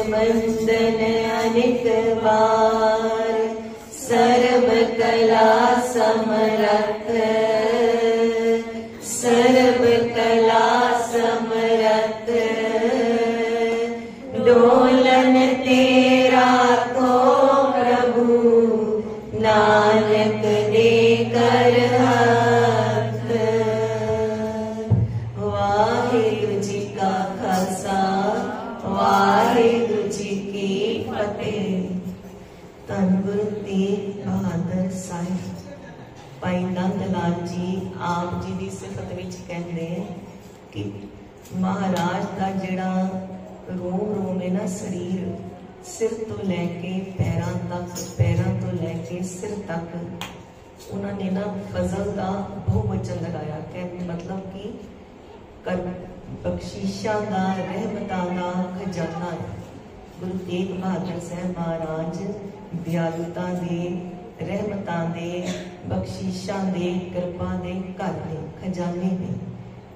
मंदन अनिक बार, सर्व कला समरथ, सर्व कला समरथ। डोलन तेरा को प्रभु, नानक दे कर हाथ। वाहिगुरु जी का खालसा, वाहिगुरु जी की फतेह। धन गुरु तेग बहादुर साहिब भाई नंद लाल जी आप जी की सिफत विच कहते कि महाराज का जिहड़ा रोम रोम है ना, शरीर सिर तो लैके पैरों तक, पैरों तो लैके सिर तक उन्होंने ना फजल का बहुवचन लगाया। कहने मतलब कि कर बख्शीशा का, रहमतां का खजाना है। गुरु तेग बहादुर साहब महाराज दयालुता दे, रहमतां दे, बख्शीशा दे, कृपा दे घर ने, खजाने ने।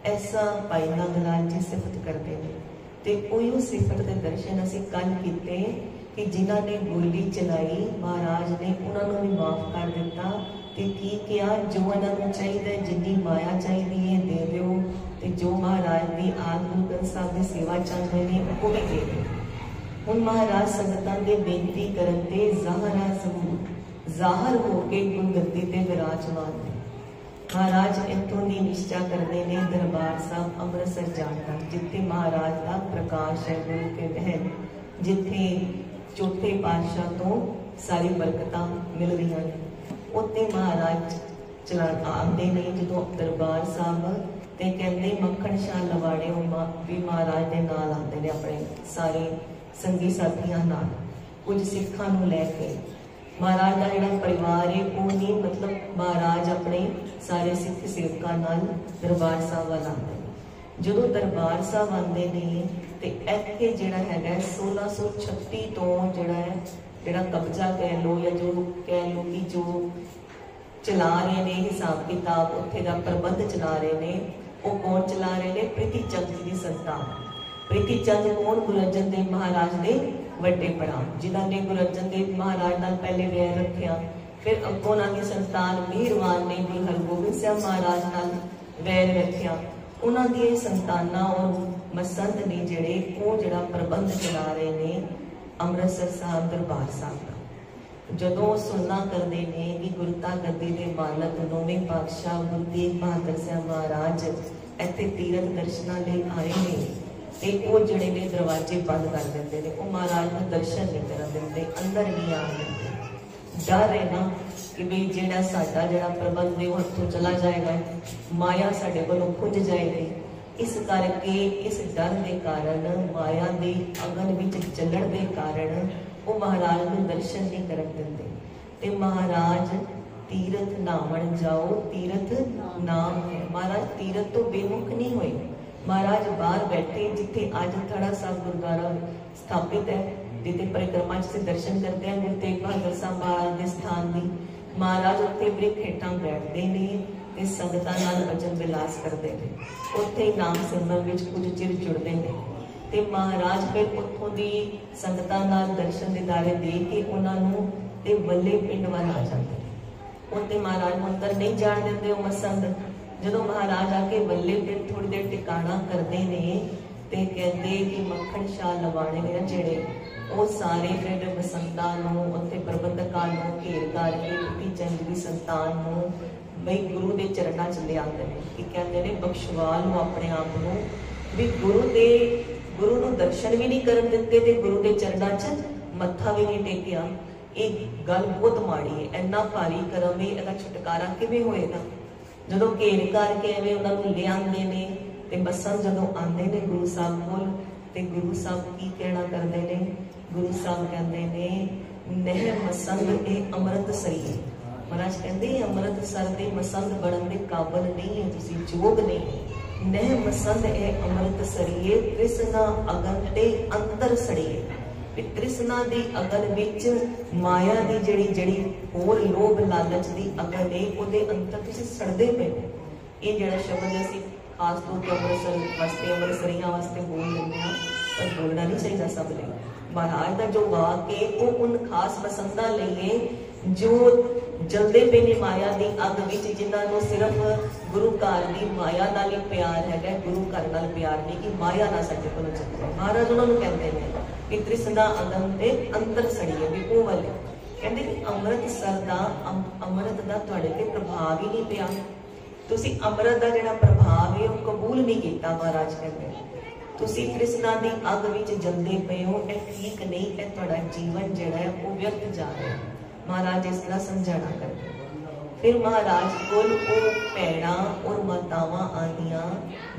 ऐसा भाई नंद लाल जी सिफत करते हैं। तो उही सिफत के दर्शन असीं कल कीते कि जिन्हां ने गोली चलाई महाराज ने उन्होंने भी माफ कर दिता। ते की किया, जो इन्होंने चाहिए, जिन्नी माया चाहिए है दे दो, ते जो महाराज की आग गुरु ग्रंथ साहब की सेवा चाहते हैं वो भी दे दो। हुण महाराज संगतां दे बेनती करन ते ज़ाहरा ज़रूर ज़ाहर होके गुरगद्दी ते विराजमान ने। महाराज इत्थों दी निश्चा करते ने दरबार साहब अमृतसर जाना, जिथे महाराज का प्रकाश है, गुरु के महल, जिथे चौथे पातशाह तो सारी बरकतां मिल रही हैं। उत्ते महाराज चला आते ने जो दरबार साहब ते कहते मक्खन शाह लवाड़े भी महाराज के नाल आते हैं, अपने सारे संगी साथियों नाल, कुछ सिखां नूं लैके। महाराज का जिहड़ा परिवार है वो नहीं, मतलब महाराज अपने सारे सिख सेवकों नाल दरबार साहब वाल आते हैं। जो दरबार साहब आते हैं तो इत्थे जिहड़ा हैगा 1636 तो जिहड़ा है, जिहड़ा कब्जा कह लो या जो कह लो कि जो चला रहे ने हिसाब किताब, उत्थे दा प्रबंध चला रहे ने, वो कौन चला रहे ने? प्रीति चंद जी की संतान। प्रीति चंद कौन? गुरु अर्जन देव महाराज के वड्डे भरा, जिन्होंने गुरु अर्जन देव महाराज नाल पहले वैर रखिया। फिर अगों उन्हां दी संतान मेहरवान ने गुरु हरगोबिंद साहब महाराज नाल वैर रखिया। उन्हां दी संतानां और मसंद ने जिहड़े वो जिहड़ा प्रबंध चला रहे ने अमृतसर साहब दरबार साहब का। जदों सुनना करते हैं कि गुरता गद्दी के मालक नौवें पातशाह गुरु तेग बहादुर साहब महाराज इत्थे तीरथ दर्शनां लई आए हैं, ते वो जिहड़े ने दरवाजे बंद कर देंगे ने, वो महाराज को दर्शन नहीं कर देंगे, अंदर नहीं आ देंगे। डर है ना कि बई जिहड़ा साडा जिहड़ा प्रबंध है वो हथों चला जाएगा, माया साडे कोलों खुंज जाएगी। इस करके इस डर के कारण, माया के अगन विच चलण के कारण वो महाराज को दर्शन नहीं कर देंगे। ते महाराज तीरथ नावण जाओ, तीरथ नाम है। महाराज तीरथ तो बेमुख नहीं हुए। महाराज बाहर बैठे जिथे अज थड़ा साहब गुरुद्वारा स्थापित है, जिथे परिक्रमा से दर्शन करते हैं गुरु तेग बहादुर साहब महाराज के स्थान की। महाराज उत्थे वृक्ष हेठां बैठते हैं ते संगतां नाल भजन विलास करते हैं, उत्थे ही नाम सिमरन विच कुछ चिर जुड़ते हैं। ते महाराज फिर उत्थों दी संगतां नाल दर्शन दीदारे दे के उन्होंने ते वल्ले पिंड वाल आ जाते हैं। उत्थे महाराज मंदिर नहीं जाण देंदे वो मसंद। जदों महाराज आके वल्ले पिंड थोड़ी देर टिकाणा करते हैं ते कहते कि मक्खन शाह लवाणे ने जिहड़े वो सारे फिर मसंदां नूं उत्थे प्रबंधकां नूं घेर करके प्रीति चंद की संतान नूं बई गुरु के चरणों च ले आते हैं कि कहते हैं बख्शवा लो अपने आप को भी गुरु नूं दर्शन भी नहीं करन दिते ते गुरु के चरणों च मत्था भी नहीं टेकिया। एक गल बहुत माड़ी है, इन्ना भारी करम है, इहदा छुटकारा किवें होएगा? जदों घेर करके एवें उन्हां नूं ले आंदे ने ते मसंद जदों आंदे ने गुरु साहब कोल ते गुरु साहब की कहना करते हैं? गुरु साहब कहते ने नह मसंद ए अमृत सरी। महाराज कहते अमृत सर दे मसंद बनन दे काबल नहीं है, तुसीं जोग नहीं। नह मसंद ए अमृत सरीए, तृष्णा अगन ते अंतर सड़ीए। तृष्णा दी अगन विच माया दी जड़ी जड़ी होर लोभ लालच दी अगन है, उहदे अंतर तुसीं सड़दे पे हो। ये जिहड़ा शब्द असीं खास तौर पर अमृतसर वास्ते, अमृतसरियां वास्ते बोल लेंदे हां, पर बोलना नहीं चाहिए सब लिए। महाराज का जो वाक है वो उन खास पसंदा लिए जो जलते पे ने माया की अग विच, जिन्होंने सिर्फ गुरु घर की माया नाल ही प्यार है, गुरु घर नाल प्यार नहीं कि माया ना साडे कोलों चले। महाराज उन्होंने कहते हैं कि तृष्णा अगम ते अंतर सड़िए भी वो वाले कहते कि अमृतसर का अमृत का तुहाडे ते प्रभाव ही नहीं पिया, तुसी अमृत का जिहड़ा प्रभाव है वो कबूल नहीं किया। महाराज कहते तुसी तृष्णा की अग विच जलदे पे हो, यह ठीक नहीं, यह तुहाडा जीवन जिहड़ा है वो व्यर्थ जा रहा है। महाराज इस तरह समझाना करते। फिर महाराज कोल वो भैणा और मातावां आंदियां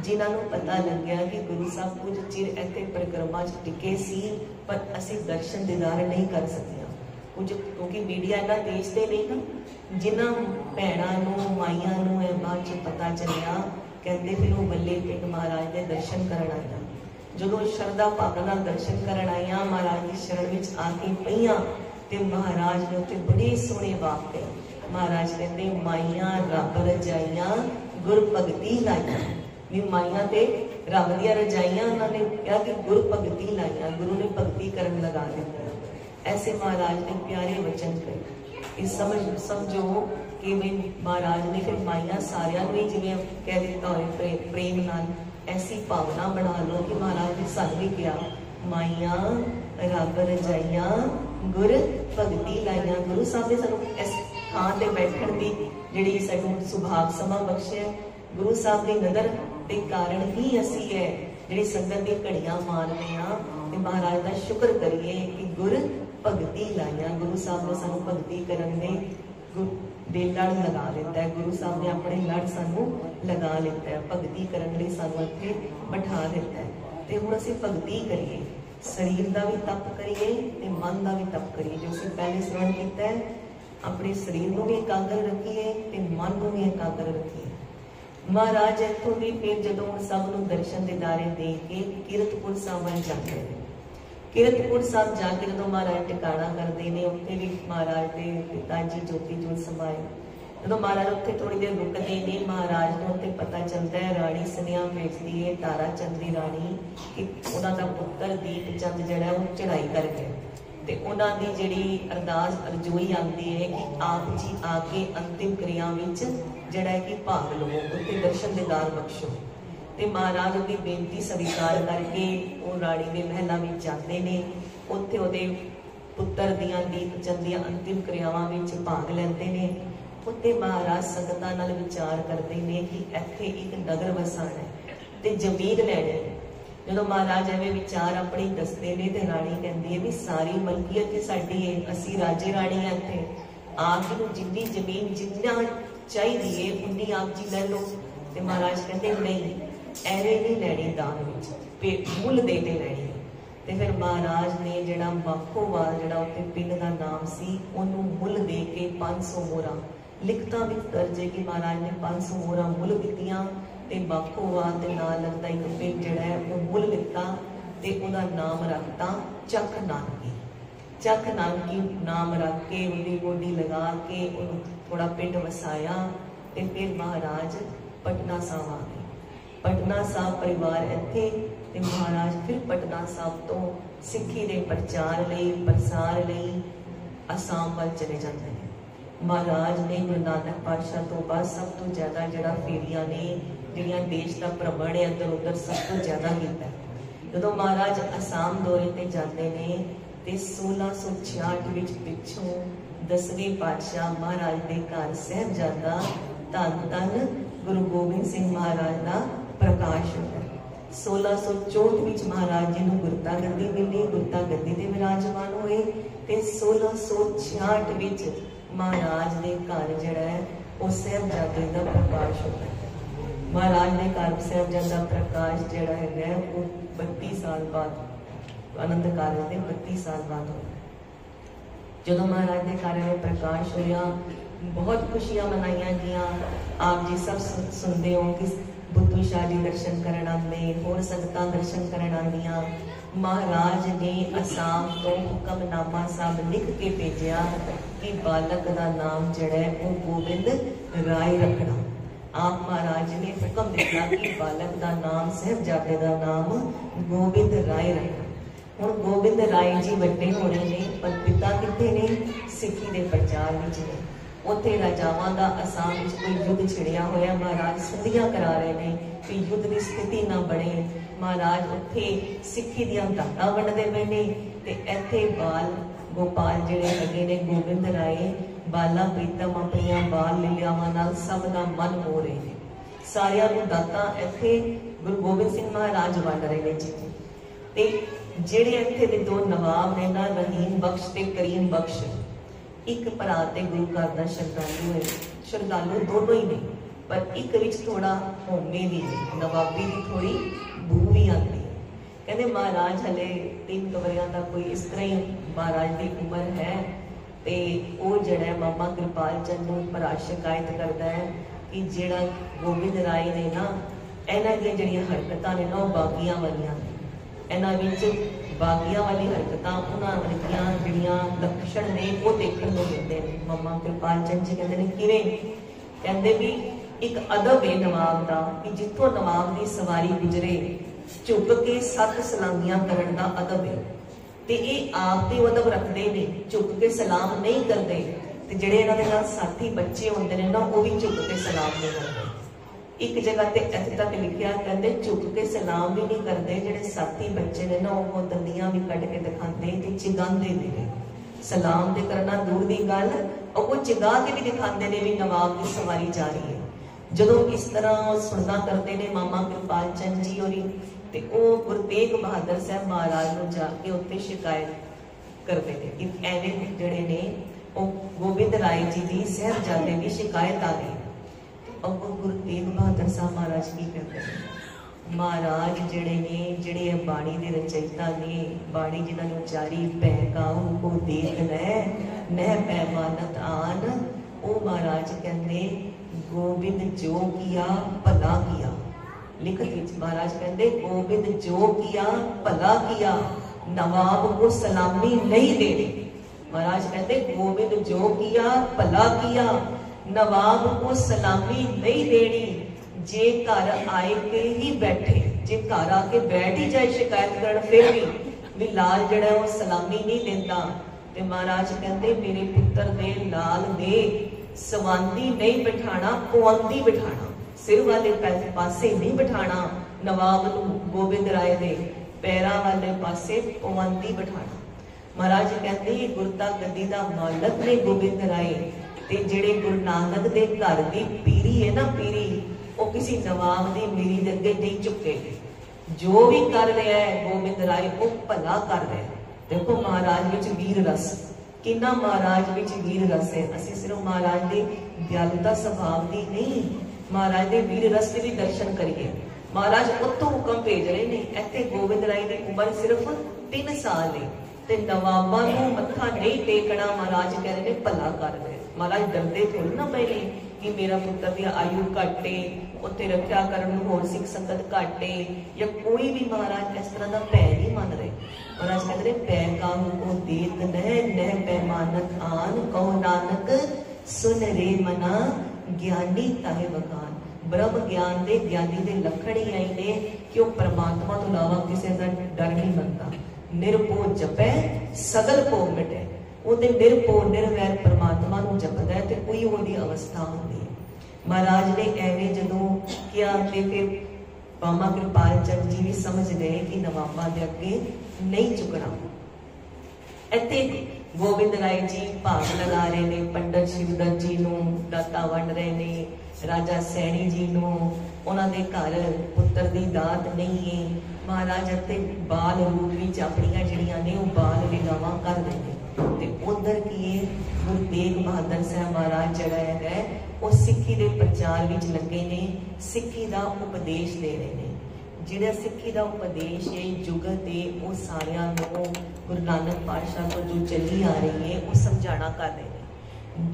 जिन्होंने पता लग गया कि गुरु साहब कुछ चिर इत्थे परिक्रमा च टिके सी पर असीं दर्शन दीदार नहीं कर सकिया कुछ, क्योंकि मीडिया इन्ना तेज ते नहीं ना। जिन्हां भैणां नूं माईयां नूं इह बात च पता चलिया, कहते फिर वो बल्ले पिंड महाराज के दर्शन करन आईयां। जो शरदा भावना नाल दर्शन करन आईयां, महाराज की शरण विच आके पईयां ते महाराज ने उत्ते बड़े सोहणे वाक कहे। महाराज कहते माइयां रब रजाइयां गुर भगती लाइयां, भी माइयां ते रब दियां रजाइयां, उन्होंने कहा कि गुर भगती लाइयां, गुरु ने भगती करन लगा दिया। ऐसे महाराज ने प्यारे वचन कहे। इस समझो कि भाई महाराज ने फिर माइयां सारियां नूं ही जिवें कह दिता होए प्रेम नाल, ऐसी भावना बना लो कि महाराज ने सानू भी किया माइयां रब रजाइयां गुर भगती लाइयां। गुरु साहब ने सानू इस थां ते बैठण दी जिहड़ी सानू सुभाग समा बख्शिया, गुरु साहब की नज़र के कारण ही असी है जिहड़ी संगत दी घड़ियां मारते हैं ते महाराज का शुक्र करिए कि गुर भगती लाइयां। गुरु साहब ने सानू भगती करन दे लड़ लगा लिता है, गुरु साहब ने अपने लड़ सानू लगा लिता है, भगती करन लई सानू इत्थे बिठा दिता है। ते हुण असीं भगती करिए, शरीर का भी तप करिए ते मन का भी तप करिए। जो असीं पहले श्रवण किया है, अपने शरीर को भी एकाग्र रखिए ते मन को भी एकाग्र रखिए। महाराज इत्थों भी फिर जदों सब नूं दर्शन दीदारे दे के कीरतपुर साहब वल जाते हैं। कीरतपुर साहब जाके जो महाराज टिकाणा करते हैं, उत्थे भी महाराज के पिता जी ज्योति जोत समाए। जो महाराज उत्थे थोड़ी देर रुकते हैं, महाराज को उत्थे पता चलता है राणी सुनिया भेजती है तारा चंद की राणी कि उन्होंने पुत्र दीप चंद जिहड़ा वो चढ़ाई कर गया। ते उन्हां दी जिहड़ी अरदास अरजोई आती है कि आप जी आके अंतिम क्रिया विच जिहड़ा है कि भाग लवो, उत्थे दर्शन दीदार बख्शो। ते महाराज उहदी बेनती स्वीकार करके वो राणी के महलों में जाते हैं, उत्थे उहदे पुत्र दियां दीप चंद दियां अंतिम क्रियावां विच भाग लैंदे ने। उत्थे महाराज संगतां नाल विचार करते हैं कि इत्थे एक नगर वसाना है ते जमीन लैणी है। जो महाराज एवं विचार अपनी दसते हैं तो राणी कहती है भी सारी मलकीयत साडी है, असी राजे राणी हैं इत्थे, आप जी नूं जिन्नी जमीन जिन्ना चाहिए है उन्नी आप जी लै लो। ते महाराज कहते नहीं एवें नहीं लैनी, दान विच मुल दे के लैनी। ते फिर महाराज ने जिहड़ा बाखोवाल जिहड़ा उत्थे पिंड का नाम सी उहनूं मुल दे के 500 मोहरां लिखता भी दर्ज है कि महाराज ने 500 मोहरां मुल दित्तियां ते बाखोवाल दे नाल लगदा एक पिंड जिहड़ा है वो मुल लिता ते उहदा नाम रखता चक नानकी। चक नानकी नाम रख के उहदी गोडी लगा के उहनूं थोड़ा पिंड वसाया ते फिर महाराज पटना साहब आ गए। पटना साहब परिवार इत्थे ते महाराज फिर पटना साहब तो सिक्खी दे प्रचार लई प्रसार लई आसाम वाल चले जाते हैं। महाराज ने गुरु नानक पातशाह तो बाद सब तो ज्यादा जिहड़ा फेरियां ने जिहड़ियां देश का भ्रमण है अंदर उधर सब तो ज्यादा कीता। जदों महाराज आसाम दौरे ते जाते ने ते 1666 विच पिछों 10वें पातशाह महाराज के घर साहिबजादा धन धन गुरु गोबिंद सिंह महाराज का प्रकाश होता है। 1664 विच महाराज जी नूं गुरता गद्दी मिली, गुरता गद्दी ते विराजमान होए ते 1666 विच महाराज के घर जिहड़ा है वो साहिबजादे का प्रकाश होता है। महाराज ने घर साहिबजादा प्रकाश जिहड़ा है वो 32 साल बाद आनंद कारज के 32 साल बाद होया। जो महाराज के घर में प्रकाश होया बहुत खुशियां मनाइया गईयां। आप जी सब सुनते हो कि बुद्धू शाह जी दर्शन करन आंदे, होर संगतां दर्शन करन आंदियां। महाराज ने आसाम तो हुक्मनामा साहब लिख के भेजा कि बालक का नाम जिहड़ा है वो गोबिंद राय रखना। आप महाराज ने हुक्म दिता कि बालक का नाम साहिबजादे का नाम गोबिंद राय रखना। हुण गोबिंद राय जी वड्डे होने ने, पर पिता कित्थे ने? सिक्खी के प्रचार विच ने। उत्थे राजावां दा असाम विच कोई युद्ध छिड़िया होया, महाराज संधियां करा रहे ने कि युद्ध की स्थिति ना बने। महाराज उत्थे सिक्खी दियां दातां वंडदे पए ने ते इत्थे बाल गोपाल जिहड़े हैगे ने गोबिंद राय बाला प्रीतम अपनियां बाल लीलावां नाल सब दा मन मोह रहे ने। सारियां नूं दातां इत्थे गुरु गोबिंद सिंह महाराज वंड रहे ने जी। ते जिहड़े इत्थे दे दो नवाब ने ना, रहीम बख्श ते करीम बख्श, एक भरा ते गुरु घर दा श्रद्धालु है। श्रद्धालु दोनों ही ने, पर एक विच थोड़ा होमे भी है, नवाबी की थोड़ी बू भी आती है। कहते महाराज हले 3 कवरियां दा कोई इस तरह ही महाराज की उम्र है। ते वो जड़ा मामा कृपाल चंद नूं भरा शिकायत करता है कि जिहड़ा गोबिंद राय ने ना, इन्हां दी जिहड़ियां हरकतां ने ना वो बागियां वालियां ने। इन्हां विच बागियां वाली हरकतां उन्हां वर्गियां जिहड़ियां लक्षण ने वो देखण नूं मिलदे ने। मामा कृपाल चंद जी कहंदे ने किवें? कहंदे भी एक अदब है नवाब का कि जिथों नवाब की सवारी गुजरे झुक के 7 सलामियां करन दा अदब है। ते ये आप ते अदब रखते ने, झुक के सलाम नहीं करते। ते जिहड़े इन्हां दे नाल साथी बच्चे होंदे ने ना, वो भी झुक के सलाम नहीं करते। एक जगह ते इत्थे तक लिखिया, कहंदे झुक के सलाम भी नहीं करते जिहड़े साथी बच्चे ने ना, वो दंदियां भी कट के दिखाते ते चिगांदे ने। सलाम ते करना दूर दी गल, वो चिगा के भी दिखाते ने भी नवाब की सवारी जा रही है। जदों इस तरह सुनना करते ने मामा कृपाल चंद जी होरी, ते ओ गुरु तेग बहादुर साहब महाराज नूं जाके उत्ते शिकायत करते हैं कि एवें जिहड़े ने ओ गोबिंद राय जी की साहिबजादे की शिकायत आ गई। अब गुरु तेग बहादुर साहब महाराज की करते हैं? महाराज जिहड़े ने, जिहड़े बाणी दे रचयिता ने, बाणी जिन्हां नूं जारी बहकाऊ को देख नह पैमानत आन, ओ महाराज कहंदे गोबिंद जो किया भला किया। लिखत विच महाराज कहते गोबिंद जो किया भला किया, नवाब को सलामी नहीं देनी। महाराज कहते गोबिंद जो किया भला किया, नवाब को सलामी नहीं देनी। जे घर आए के ही बैठे, जे घर आके बैठ ही जाए शिकायत करन, फिर भी लाल जड़ा वो सलामी नहीं देता। ते महाराज कहते मेरे पुत्र दे लाल दे सवांदी नहीं बिठाना, पवंदी बिठाना, सिर वाले पासे नहीं बिठाना। नवाब गोबिंद राय दे पैरा वाले पासे पवंदी बिठाना। महाराज कहते गुरता गद्दी दा मालक ने गोबिंद राय, ते जिहड़े गुरु नानक दे घर दी पीरी है ना, पीरी वो किसी नवाब दी मीरी दे अगे नहीं झुके। जो भी कर रहा है गोबिंद राय वो भला कर रहा है। देखो महाराज विच वीर रस, किन्ना महाराज विच वीर रस है। असीं सिर्फ महाराज दे दयालुता स्वभाव दी नहीं, महाराज दे वीर रस के भी दर्शन करिए। महाराज उत्तों हुक्म भेज रहे ने, इत्थे गोबिंद राय की उम्र सिर्फ 3 साल है ते नवाबां नूं मत्था नहीं टेकना महाराज कह रहे ने भला कर रहे। महाराज डरदे थोड़ी ना पए ने कि मेरा पुत्र की आयु घट है, उत्थे रखिया करन नूं होर सिख संगत घट है, या कोई भी महाराज इस तरह का भय नहीं मन रहे। महाराज कह रहे पै काहू को देत नह पैमानत आन, कहो नानक सुन रे मना ज्ञानी ताहे बखान। ब्रह्म ज्ञान दे ज्ञानी दे लखण ही आई ने कि वह परमात्मा तो इलावा किसी का डर नहीं मनता। निरभो जपै सगल भोग मिटे, वो निरभो निर्वैर परमात्मा नूं जपदा है, ते कोई उहदी अवस्था होंदी है। महाराज ने एवें जदों किया ते फिर मामा कृपाल चंद जी भी समझ गए कि नवाबा दे अगे नहीं झुकना। इत्थे गोबिंद राय जी भाग लगा रहे ने, पंडित शिवदत्त जी नूं दाता वंड रहे ने, राजा सैनी जी नूं उन्हां दे घर पुत्र दी दात नहीं है। महाराज इत्थे बाल रूप विच अपणियां जिहड़ियां ने वो बाल लीलावां कर रहे ने। ते उधर की है गुरु तेग बहादुर साहब महाराज जिहड़ा है वो सिक्खी दे प्रचार विच लगे ने, सिक्खी दा उपदेश दे रहे ने। जिहड़ा सिक्खी दा उपदेश है जुगत है वो सारियां नूं गुरु नानक पातशाह तो जो चली आ रही है वो समझाना कर रहे हैं।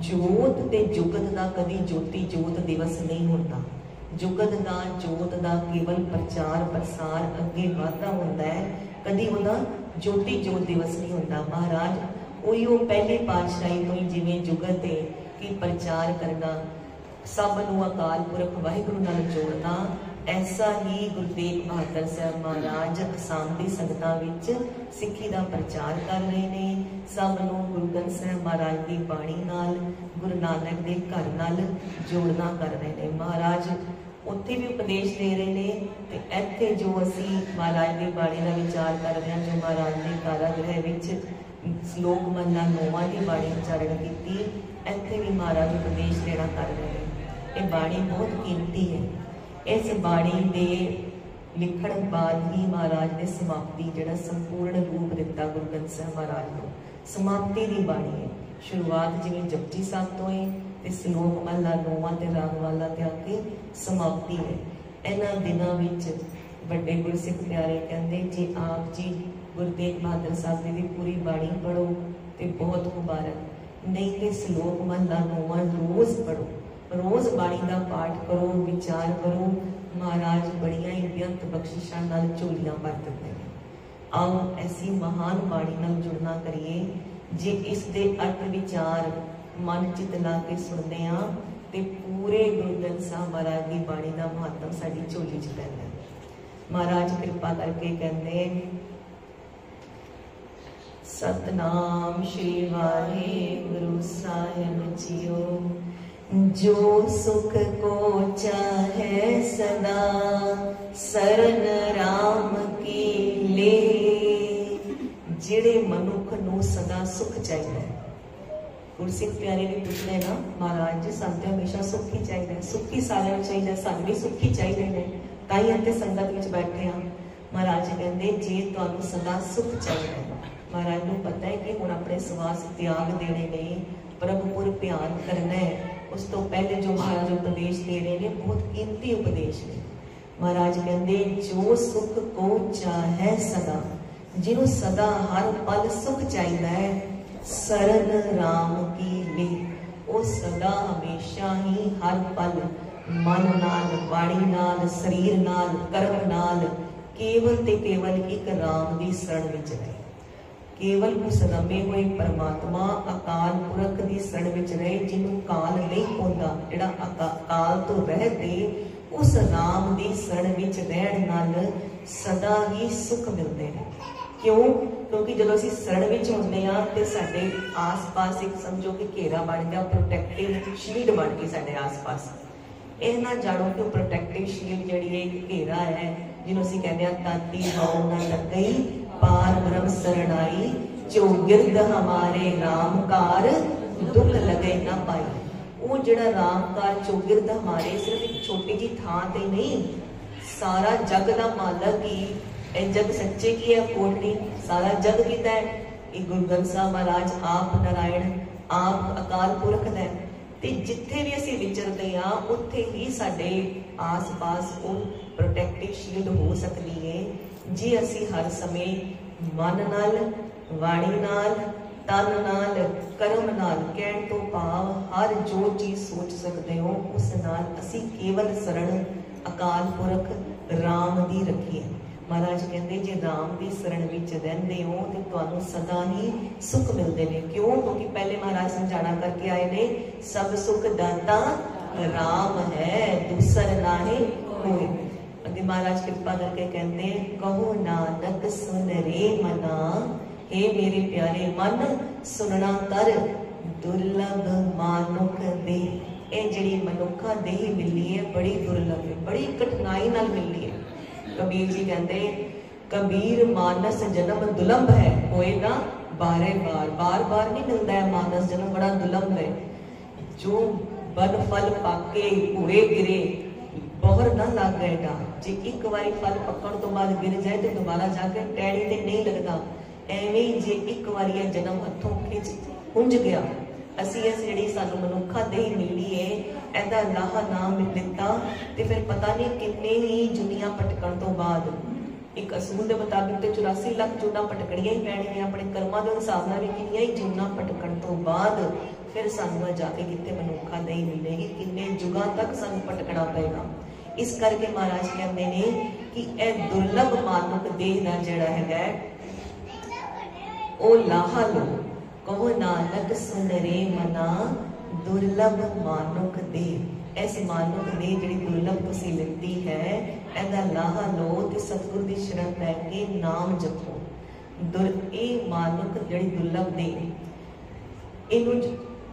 जोत ते जुगत दा कदी ज्योति जोत दिवस नहीं होता। जुगत दा जोत दा केवल प्रचार प्रसार अगे वाधा होंदा है, कदी उहदा ज्योति जोत दिवस नहीं होता। महाराज उही पहली पातशाही तो ही जिवें जुगत है कि प्रचार करना, सब नूं अकाल पुरख वाहिगुरू नाल जोड़ना। ऐसा ही गुरु तेग बहादुर साहब महाराज असाम दी संगतां विच सिੱਖੀ ਦਾ प्रचार कर रहे ने। सब नूं गुरु ग्रंथ साहिब महाराज दी बाणी नाल, गुरु नानक दे घर नाल जोड़ना कर रहे ने। महाराज उत्थे भी उपदेश दे रहे ने ते इत्थे जो असी महाराज दी बाणी दा विचार कर रहे हां, जो महाराज ने कारागृह विच श्लोक महला 9वां दी बाणी उच्चारण कीती, इत्थे भी महाराज उपदेश देना कर रहे हैं। ये बाणी बहुत कीमती है। इस बाणी दे लिखण बाद ही महाराज ने समाप्ति जिहड़ा संपूर्ण रूप दिता गुरु ग्रंथ साहिब महाराज को। समाप्ति दी बाणी है। शुरुआत जिवें जपजी साहिब तो है ते श्लोक महला 9वां ते राग वाला ते आके समाप्ति है। इन्हां दिनां विच वड्डे गुरसिख प्यारे कहंदे जे आप जी गुरु तेग बहादुर साहिब जी दी पूरी बाणी पढ़ो ते बहुत मुबारक, नहीं ते श्लोक महला 9वां रोज़ पढ़ो, रोज़ बाणी का पाठ करो, विचार करो। महाराज बड़िया ही बेअंत बख्शिशां नाल झोलियां भर दिंदे ने। आओ ऐसी महान बाणी नाल जुड़ना करिए। जे इस दे अर्थ विचार मन चित ला के सुनते हैं तो पूरे गुरु ग्रंथ साहिब महाराज की बाणी का महत्व साडी झोली च पैंदा है। महाराज कृपा करके कहते सतनाम श्री वाहिगुरु साहिब जीओ। जो सुख को चाहे सदा सरन राम की ले। जिहड़े मनुख नूं सदा सुख चाहिए। गुरसिख प्यारे भी पूछते ना महाराज जी सानू ते हमेशा सुख ही चाहिए, सुख ही सारिਆਂ ਨੂੰ चाहिए, सानू भी सुख ही चाहिए ने, तां ही इत्थे संगत विच बैठे हां। महाराज कहंदे जे तुहानू सदा सुख चाहिए, महाराज नूं पता है कि हुण अपने सवास त्याग देने ने, प्रभुपुर ध्यान करना है। उस तो पहले जो महाराज उपदेश दे रहे हैं बहुत कीमती उपदेश है। महाराज कहते जो सुख को चाहे सदा, जिन्हों सदा हर पल सुख चाहिए है, सरन राम की ले। वो सदा हमेशा ही हर पल मन नाल, बाणी नाल, शरीर नाल, कर्म नाल केवल ते केवल एक राम की शरण विच रहे। केवल उस रमे हुए परमात्मा अकाल पुरख की शरण विच रहे, जिन्हों काल नहीं पाउंदा, जिहड़ा काल तो रहते उस राम की शरण विच रहण नाल सदा ही सुख मिलते हैं। क्यों? क्योंकि जो असीं शरण विच हुंदे हां ते साडे आस पास एक समझो कि घेरा बन गया, प्रोटैक्टिव शील्ड बन गई साडे आस पास। यह ना जानो कि प्रोटैक्टिव शील्ड जिहड़ी एक घेरा है, जिन्हों असीं कहते हैं ताती हौ ना लगई पार ब्रह्म शरणाई, जो गिरद हमारे रामकार दुख लगे ना पाई। वो जिहड़ा रामकार चौगिरद हमारे सिर्फ एक छोटी जी थां ते नहीं, सारा जग दा मालक ही। ए जग सच्चे की है कोटनी, सारा जग कीता है ये गुरु ग्रंथ साहिब महाराज आप नारायण, आप अकाल पुरख है। ते जिथे भी असीं विचरदे हां उत्थे ही साडे आस पास वो प्रोटैक्टिव शील्ड हो सकती है, जे असीं हर समय मन नाल, वाणी नाल, तन नाल, कर्म नाल, कहण तो भाव हर जो चीज सोच सकते हो उस नाल असीं केवल शरण अकाल पुरख राम दी रखीए। महाराज कहते जे राम की शरण विच रहिंदे हो तो तुहानू सदा ही सुख मिलते हैं। क्यों? क्योंकि पहले महाराज समझाना करके आए ने सब सुख दाता राम है, दूसर नाहे कोई। अगे महाराज कृपा करके कहते कहो नानक सुन रे मना, हे मेरे प्यारे मन सुनना कर, दुर्लभ मानुख दे। ये जिहड़ी मनुखा देह मिली है बड़ी दुर्लभ है, बड़ी कठिनाई नाल मिली है। कबीर जी कहते कबीर मानस जन्म दुलंभ है, होएगा बारे बार, बार बार नहीं मिलता है मानस जन्म, बड़ा दुलंभ है। जो बन फल पाके हुए गिरे, बोहर ना लग गएगा। जे एक बारी फल पकड़ तो बाद गिर जाए तो दोबारा जाके टैड़ी ते नहीं लगता। एवें ही जे एक बारी जन्म हथों खिंच हुंज गया, असी इस जिहड़ी सानू मनुखा देह मिली है एदा लाहा ना मिल दिता ते फिर पता नहीं किन्ने ही जुनिया पटकण तो बाद, एक असूल के मुताबिक तो 84 लाख जूना पटकड़ियां ही पैणगियां, अपने कर्मां के हिसाब नाल भी किन्नियां ही जूना पटकण तो बाद फिर सानू जाके कितने मनुखा नहीं मिलेगी, किन्ने जुगां तक सानू पटकना पेगा। इस करके महाराज कहते हैं कि यह दुर्लभ मानुक देह का जिहड़ा है ओ लाहा लो। कहो नानक सुन रे मना, दुर्लभ मानुक देह। इस मानुख ने जिहड़ी दुर्लभ तुसीं लित्ती है इहदा लाहा लो ते सतगुर दी शरण पै के नाम जपो। ये मानुख जिहड़ी दुर्लभ ने इहनूं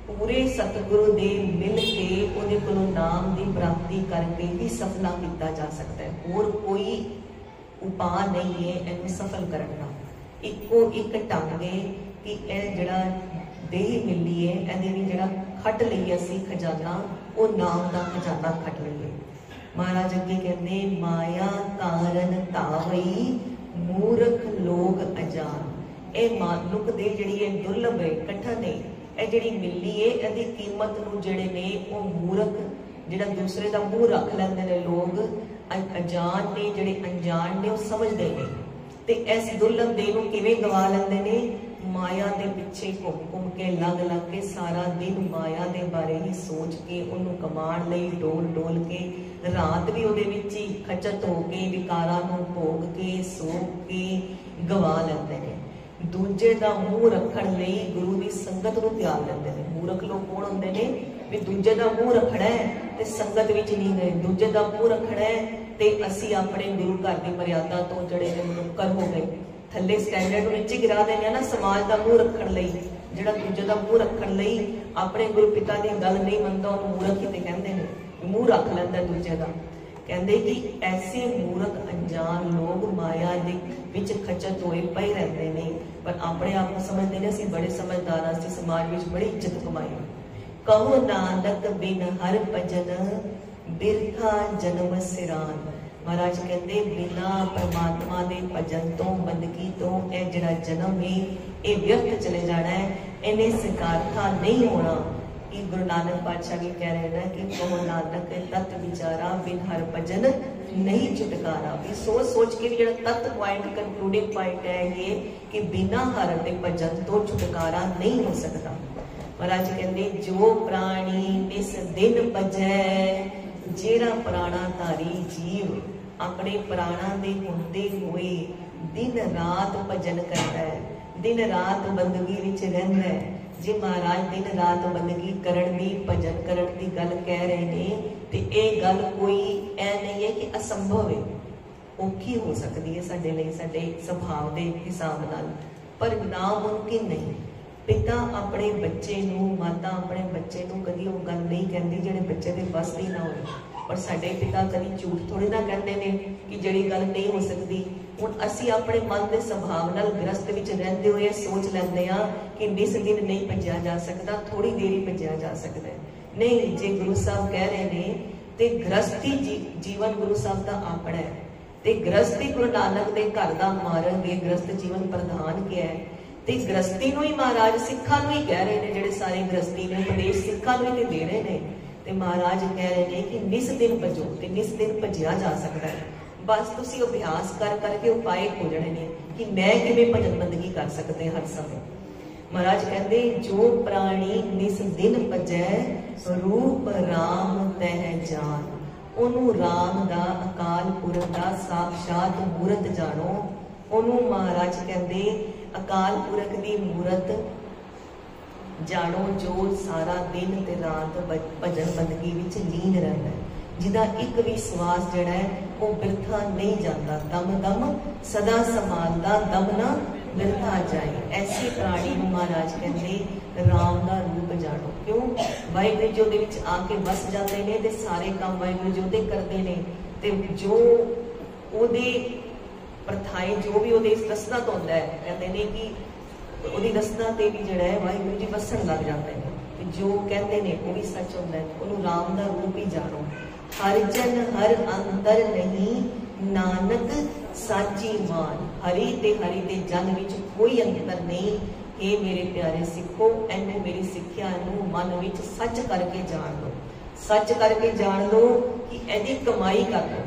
पूरे सतगुरु दे मिल के उहदे कोलों नाम दी प्राप्ति करके ही सफला किया जा सकता है। और कोई उपाय नहीं है इहनूं सफल करने का। इक्को एक ढंग है कि यह जिहड़ा देह मिली है इहदे भी जिहड़ा खट लईए असीं खजाना वो नाम का खजाना खट लईए। महाराज अगे कहते माया कारण तावई मूर्ख लोग अजान। ये मानुख दे जिहड़ी है दुर्लभ है कठन है ਇਹ ਜਿਹੜੀ ਮਿਲੀ है ਇਹਦੀ कीमत ਨੂੰ ਜਿਹੜੇ ਨੇ ਉਹ ਮੂਰਖ ਜਿਹੜਾ दूसरे ਦਾ ਮੂੰਹ ਰੱਖ ਲੈਂਦੇ ਨੇ लोग अजान ने ਜਿਹੜੇ अनजान ने ਉਹ ਸਮਝਦੇ ਨੇ ਤੇ ਇਸ ਦੁਰਲਭ ਦੇ ਨੂੰ ਕਿਵੇਂ ਗਵਾ ਲੈਂਦੇ ਨੇ माया के पिछे घूम घूम के लग के सारा दिन माया के बारे ही सोच के उन्होंने कमाण लई डोल डोल के रात भी उहदे विच ही खचत हो के विकारां नूं भोग के सो के गवा लैंदे ने। दूजे दा मूँह रखण लई गुरु की संगत नूं त्याग लैंदे ने। मूर्ख लोग कौन हुंदे ने भी दूजे दा मूँह रखना है ते संगत विच नहीं गए, दूजे दा मूँह रखना है ते असीं अपने गुरु घर की मर्यादा तो जड़े ने मुनक्कर हो गए, थले स्टैंडर्ड नीचे गिरा देने ना। समाज का मूँह रखण लई जिहड़ा दूजे का मूँह रखण लई अपने गुरु पिता की गल नहीं मनता उन्होंने मूर्ख ही तो कहते हैं, मूँह रख लैंदा दूजे का। कहते कि ऐसे मूर्ख अनजान लोग माया दे विच खचत होए पए रहते हैं पर अपने आप को समझते हैं असीं बड़े समझदार हाँ, असीं समाज में बड़ी इज्जत कमाई। कहो नानक बिन हर भजन बिरथा जन्म सिरान। महाराज कहते बिना परमात्मा के भजन तो बंदगी तो यह जिहड़ा जन्म है ये व्यर्थ चले जाना है, इन्हें स्वीकारता नहीं होना। कि गुरु नानक पातशाह भी कह रहे हैं कि कहो नानक तत्व विचारा बिन हर भजन नहीं छुटकारा। भी सोच सोच के भी जो तत्व पॉइंट कंक्लूडिंग पॉइंट है ये कि बिना हर के भजन तो छुटकारा नहीं हो सकता। महाराज कहते जो प्राणी इस दिन भजै जेड़ा प्राणा धारी जीव अपने प्राणा दे हुंदे होए दिन रात भजन करता है, दिन रात बंदगी विच रहिंदा है। जे महाराज दिन रात बंदगी करन दी भजन करन दी गल कह रहे ने ते ये गल कोई ऐ नहीं है कि असंभव है, औखी हो सकती है साडे लई साडे सुभाव दे हिसाब नाल, पर नामुमकिन नहीं। पिता अपने बच्चे नूं माता अपने बच्चे नूं कदी वो गल नहीं कहती जिहड़े बच्चे दे बस दी ना होए, पर साडे पिता कदी झूठ थोड़ी ना कहते ने कि जिहड़ी गल नहीं हो सकती। हुण असीं अपने मन के सुभाव नाल गृहस्थ विच रहिंदे होए सोच लैंदे आ कि निस दिन नहीं भज्या जा सकता, थोड़ी देर ही भज्या जा सकता है। नहीं, जे गुरु साहब कह रहे ने ते गृहस्थी जीवन गुरु साहब दा अपना है ते गृहस्थी गुरु नानक दे घर दा मार्ग है, गृहस्थ जीवन प्रधान क्या है ते गृहस्थी नूं ही महाराज सिखां नूं ही कह रहे ने, जिहड़े सारे गृहस्थी ने उपदेश सिखां नूं ही दे रहे ने ते महाराज कह रहे ने कि निस दिन भजो ते निस दिन भज्या जा सकता है। बस तुसीं अभ्यास कर करके उपाय खोजणे ने कि मैं किवें भजन बंदगी कर सकते हर समय। महाराज कहते जो प्राणी निस दिन भजै रूप राम तह जान। ओनू राम दा अकाल पुरख दा साक्षात मूरत जानो। ओनू महाराज कहते अकाल पुरख दी मूरत जानो जो सारा दिन ते रात भजन बंदगी विच लीन रहता है, जिदा एक भी श्वास जड़ा है वो बिरथा नहीं जाता, दम दम सदा संभालदा दम ना बिरथा जाए। ऐसे प्राणी को महाराज कहते राम का रूप जानो। क्यों? वाहिगुरू जी उहदे विच आके बस जाते ने ते सारे काम वाहिगुरू जी उहदे करते ने ते जो उहदे प्रथाएं जो भी उहदे रसना तो होंदा है कहते ने कि उहदी रसना ते भी जिहड़ा है वाहिगुरू जी वसन लग जाते हैं। जो कहते ने वो भी सच होंदा है। उहनूं राम का रूप ही जानो। हर जन हर अंतर नहीं नानक साची मान। हरि ते जन विच कोई अंतर नहीं। हे मेरे प्यारे सिखो इन्हें मेरी सिक्ख्या नूं मन विच सच करके जान लो, सच करके जान लो कि इहदी कमाई कर लो।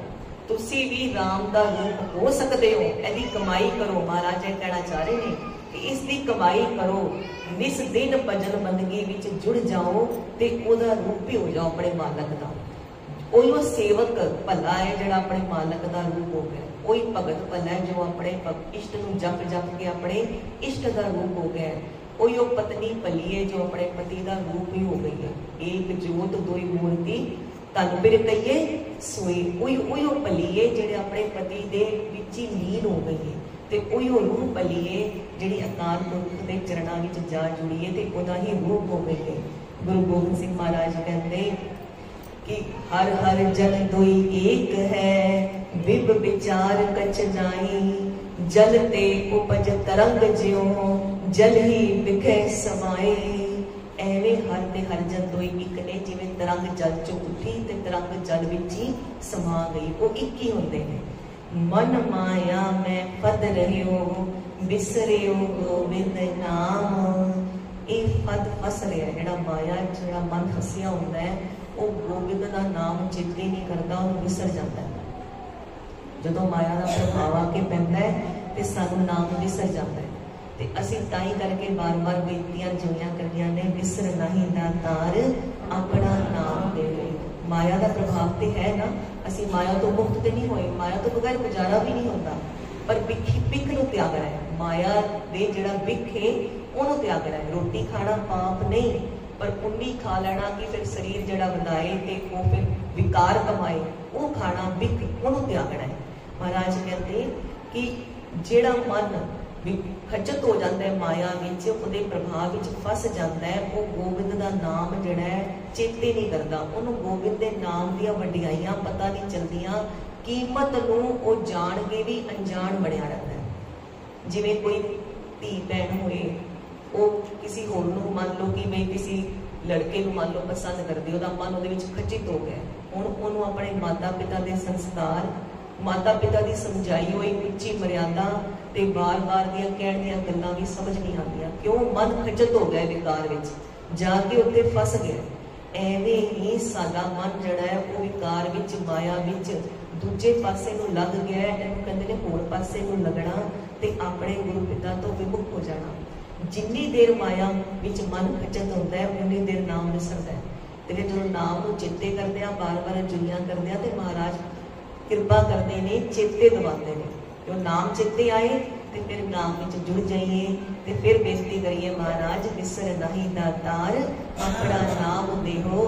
तुसी भी राम का रूप हो सकते हो, इहदी कमाई करो। महाराज ये कहना चाह रहे हैं कि इसकी कमाई करो, निस दिन भजन बंदगी विच जुड़ जाओ ते ओहदा रूप भी हो जाओ अपने मालक का। वो सेवक भला है जिहड़ा अपने मालक का रूप हो गया, वही भगत भला है जो अपने इष्ट नूं जप जप के अपने इष्ट का रूप हो गया। वही पत्नी भली है जो अपने पति का रूप ही हो गई है। एक जोत दोई मूर्ति तन बिर कहिए सोई उयो भलीए जिहड़े अपने पति दे विच ही लीन हो गई है, ते उयो रूह भलीए जिहड़ी अकाल पुरख दे चरणां विच जा जुड़ी है, ते उहदा ही रूप हो गई है। गुरु गोबिंद सिंह महाराज कहते कि हर हर जन दोई एक है, विब विचार कछ जाई, जल ते उपज तरंग ज्यों, जल ही बिखे समाए। एवें हर ते हर जन दोई एक ने, जिवें तरंग जल चों उठी ते तरंग जल विच ही समा गई, वो एक ही हुंदे ने। मन माया में फद रहियो, बिसरियो गोबिंद नाम। ये फद फस रहा है, जिहड़ा माया जिहड़ा मन फसिया हुंदा है, वो गोबिंद का नाम चेते नहीं करता, वो विसर जाता है। जदों माया का प्रभाव आके पैंदा है ते सानू नाम विसर जाता है। ते असीं ताई करके बार बार बेनतियां जोइयां करनियां ने, विसर नहीं दातार अपना नाम दे। माया का प्रभाव तो है ना, असीं माया तो मुक्त तो नहीं होए, माया तो बगैर गुजारा भी नहीं होता, पर बिख नूं त्यागना है। माया दे जिहड़ा बिख है उहनूं त्यागना है। रोटी खाना पाप नहीं, पर उन्नी खा लेना कि फिर शरीर जिहड़ा वधाए ते वो फिर विकार कमाए, वो खाना बिख उहनूं त्यागना है। महाराज कहते कि जिहड़ा मन खचत हो जाता है माया विच, उहदे प्रभाव विच फस जाता है, वो गोबिंद का नाम जिहड़ा है चेते नहीं करता, उहनूं गोबिंद के नाम दीआं वडियाइयां पता नहीं चलदियां, कीमत नूं वो जाण के भी अनजान बनिया रहता है। जिवें कोई धी भैन होए, वो किसी होर नूं मान लो कि मैं किसी लड़के नूं मान लो पसंद करदी, उहदा मन उहदे विच खचित हो गया, हुण उहनूं अपने माता पिता के संस्कार, माता पिता की समझाई हुई उच्ची मर्यादा ते बार बार दियां कहण दियां गल्लां भी समझ नहीं आंदियां, क्यों मन खचत हो गया विकार विच, जाके उत्ते फस गया। एवें ही साडा मन जिहड़ा है वो विकार विच, माया विच दूजे पासे नूं लग गया है, इहनूं कहंदे ने होर पासे नूं लगना ते अपने गुरु पिता तो विमुख हो जाना। जिन्नी देर माया विच मन खचत होंदा है, उन्नी देर नाम विसरदा है। ते फिर जदों नाम नूं चेते करदे आ, बार बार जुलियां करदे आ, ते महाराज कृपा करते ने, चेते दवाते ने। जो नाम चेते आए तो फिर नाम में जुड़ जाइए, तो फिर बेनती करिए महाराज विसर नहीं दातार अपना नाम देहो,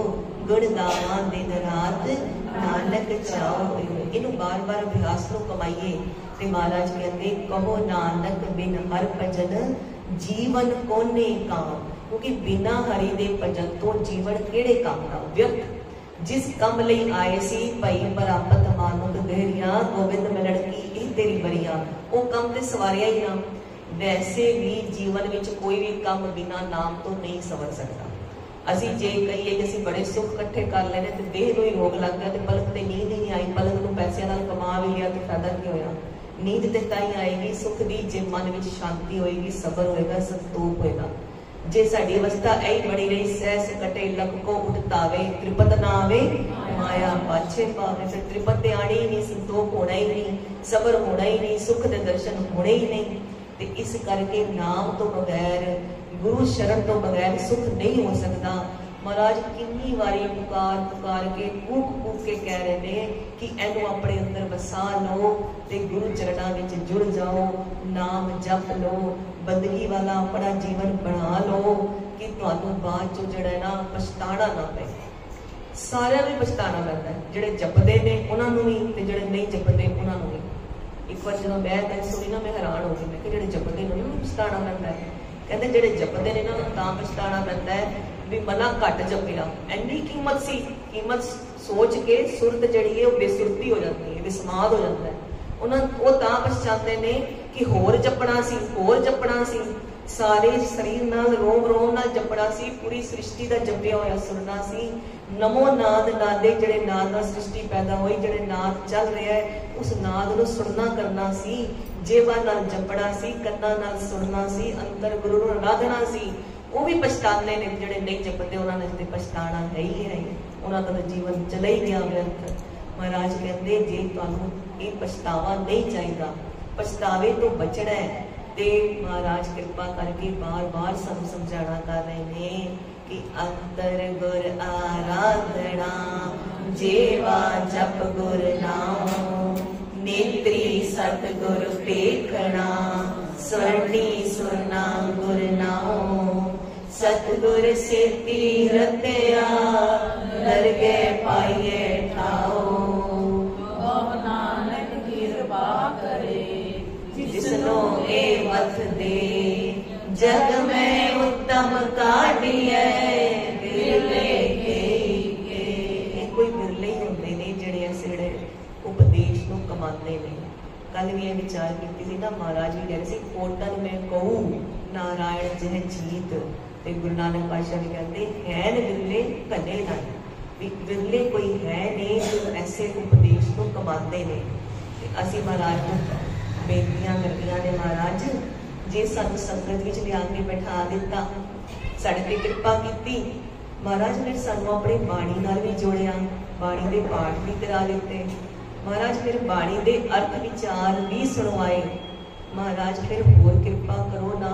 गुण गावा दिन रात नानक चाओ। इनू बार बार अभ्यास को कमाइए। तो महाराज कहते कहो नानक बिन हर भजन जीवन कोने काम, क्योंकि बिना हरि दे भजन तो जीवन केड़े काम का व्यर्थ। जिस कम लई आए सी भई प्राप्त मानुक गहरिया, गोबिंद मिलण की यह तेरी बरिया। वो कम ते सवारिया ही ना। वैसे भी जीवन में कोई भी कम बिना नाम तो नहीं सवर सकता। असी जे कहिए कि असी बड़े सुख इकट्ठे कर लेने तो देह नूं ही रोग लग गया, तो पलक ते नींद ही नहीं आई, पलक नूं पैसिਆਂ नाल कमा भी लिया तो फायदा की होया। नींद ते ताई आएगी सुख दी जे मन में शांति होएगी, सबर होएगा, संतोख होएगा। जे साडी अवस्था ऐ बड़ी रही सहस कटे लख को उठतावे, त्रिपत ना आवे माया पाछे पावे। फिर त्रिपत ते आनी ही नहीं, संतोख होना ही नहीं, सबर होना ही नहीं, सुख दे दर्शन होने ही नहीं। ते इस करके नाम तो बगैर, गुरु शरण तो बगैर सुख नहीं हो सकता। महाराज कितनी बारी पुकार पुकार के कूक कूक के कह रहे हैं कि इनू अपने अंदर बसा लो, ते गुरु चरणों में जुड़ जाओ, नाम जप लो, बंदगी वाला अपना जीवन बना लो कि तुहानू बाद चो जिहड़ा ना पछताना ना पे। सारिਆਂ ਨੂੰ पछताना पैंदा है, जिहड़े जपदे ने उन्हां नूं भी ते जिहड़े नहीं जपदे उन्हां नूं भी। एक बार जदों मैं गल सुनी ना, मैं हैरान हो गई। मैं कि जिहड़े जपदे ने उन्हां नूं पछताना पैंदा है। कहंदे जिहड़े जपदे ने इन्हां नूं तां पछताना पैंदा है भी मना घट जपिया। इन्नी कीमत सी, कीमत सोच के सुरत जिहड़ी है वो बेसुरती हो जाती है, बेसमाद हो जाता है। उन्हां वो तां पछताते ने कि होर जपना सी, होर जपना सी, सारे शरीर नाल रोम रोम नाल जपना सी, पूरी सृष्टि दा जपिया होया सुनना सी। नमो नाद नादे जिहड़े नाद नाल सृष्टि पैदा हुई, जिहड़े नाद चल रहा है उस नाद नूं सुनना करना सी, जेवा नाल जपना सी, कन्ना नाल सुनना सी, अंतर गुरु नूं आराधना सी। वो भी पछताने ने जिहड़े नहीं जपते, उन्हां ने ते पछताना है ही है, उन्हां दा जीवन चला ही गया व्यर्थ। महाराज कहते जे तुहानू ये पछतावा नहीं चाहिए, पछतावे तो बचना है, ते महाराज कृपा करके बार बार सानू समझाना कर रहे हैं कि अंतर गुर आराधना, जेवा जप गुर नाम, नेत्री सतगुर पेखना, स्वर्णी सुरना गुर नाम, सतगुर सेती रत्या दरगे पाइए ठाओ। नानक कृपा करे जिसनो ए मत दे जग में उत्तम काढ़िए बिरले के कोई बिरले ही होंदे ने जिहड़े ऐसे जिहड़े उपदेश नूं कमांदे ने। कल भी ये विचार कीती सी ना, महाराज भी कह रहे सी कोटन में कहूं नारायण जह जीत, ते गुरु नानक पातशाह भी कहते हैं बिरले कने नहीं, भी बिरले कोई है नहीं जो ऐसे उपदेश को कमाते ने। असी महाराज को बेनतियां करदियां ने, महाराज जे सानू संगत विच लिया के बैठा दिता, साडे ते कृपा कीती, महाराज ने सानू अपनी बाणी नाल भी जोड़िया, बाणी दे पाठ भी करा लेते, महाराज फिर बाणी दे अर्थ विचार भी सुनवाए। महाराज फिर होर कृपा करो ना,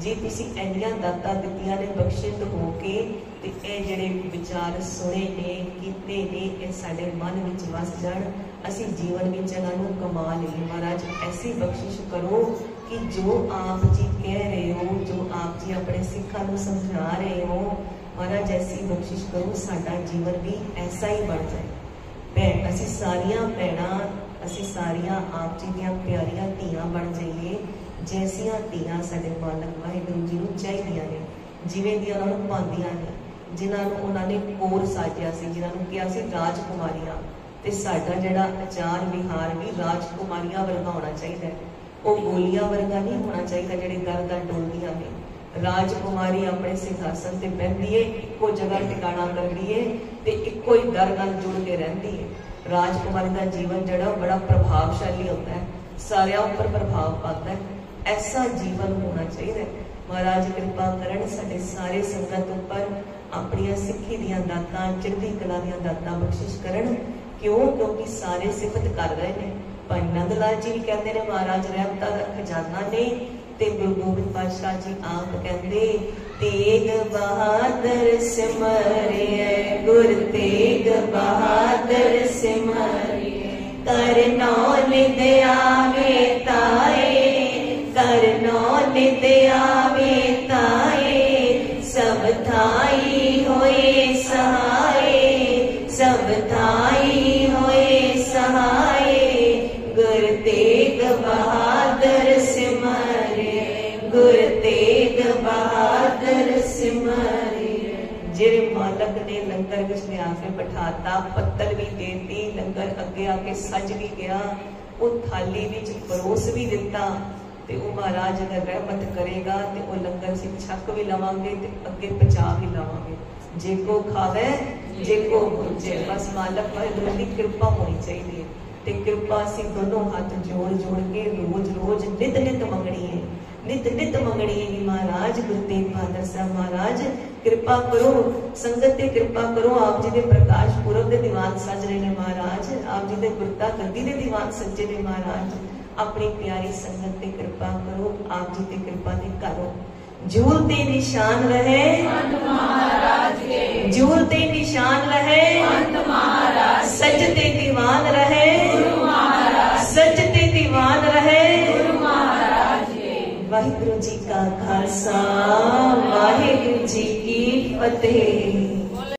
जे तुसी इंनियां दातां दित्तियां ने बख्शित हो के ते ये जिहड़े विचार सुने ने कीते ने ये साडे मन विच वस जाण, असी जीवन विच इन्हां नूं कमा लईए। महाराज ऐसी बख्शिश करो कि जो आप जी कह रहे हो, जो आप जी अपने सिखां नूं समझा रहे हो, महाराज ऐसी बख्शिश करो साडा जीवन भी ऐसा ही बन जाए। भैन असी सारियां भैणां, असी सारियां आप जी दीयां प्यारियां धीआं बन जाइए, जैसियां धीआं साडे मालक वाहिगुरू जी नूं चाहीदियां ने, जिवें दियां उन्हां नूं पांदियां ने, जिन्हां नूं उन्हां ने कोर साजिया सी, जिन्हां नूं किहा सी राजकुमारियां, ते साडा जिहड़ा आचार विहार भी राजकुमारियां वर्गा होना चाहिए, वो गोलियां वर्गा नहीं होना चाहिए जिहड़े दर दर डोलदियां ने। राजकुमारी अपने सिंहासन ते बहंदी है, इक्को जगह टिकाणा करदी है ते इक्को ही दर नाल जुड़ के रहंदी है। राजकुमारी का जीवन जिहड़ा बड़ा प्रभावशाली होता है, सारियां उपर प्रभाव पाता है, ऐसा जीवन होना चाहिए। महाराज कृपा करन साडे सारे संगत उपर अपनी सिक्खी दियां दातां, चढ़दी कला दियां दातां बख्शिश करन। क्यों? क्योंकि सारे सिफत कर रहे हैं। भाई नंद लाल जी भी कहते हैं महाराज रहमतां दा खजाना ने, ते गुरु गोबिंद पातशाह जी आप कहते तेग बहादुर सिमरिए, गुर तेग बहादुर सिमरिए, करनो निद आवे ताए, करनो निद आवे ताए, सब थाई होए सहाय, सब थाई होए सहाय, गुर तेग बहादुर सिमरिए, गुर तेग बहादुर सिमरिए। जिहड़े मालक ने लंगर विच लिया के बिठाता, पत्तल भी देती, लंगर अगे आके सज भी गया, वो थाली विच परोस भी दिता, ते वो महाराज अगर रहमत करेगा ते वो लंगर से छक भी लवांगे ते अगे पचा भी लवांगे। जे को खावे जे को भुजे, बस मालक वाहिगुरू दी कृपा होनी चाहिए। ते कृपा असीं दोनों हाथ जोड़ जोड़ के रोज रोज नित नित मंगनी है, नित नित मंगनी है कि महाराज गुरु तेग बहादुर साहब महाराज कृपा करो, संगत ते कृपा करो। आप जी दे प्रकाश पुरब दे दीवान सज रहे ने महाराज, आप जी दे गुरता गद्दी दे दीवान सजे ने महाराज, अपनी प्यारी संगत ते कृपा करो, आप जी ते कृपा दे करो। झूलते निशान रहे महाराज के, झूलते निशान रहे महाराज, सजते दीवान रहे महाराज, सजते दीवान रहे महाराज। वाहिगुरु जी का खालसा, वाहिगुरु जी की फतेह।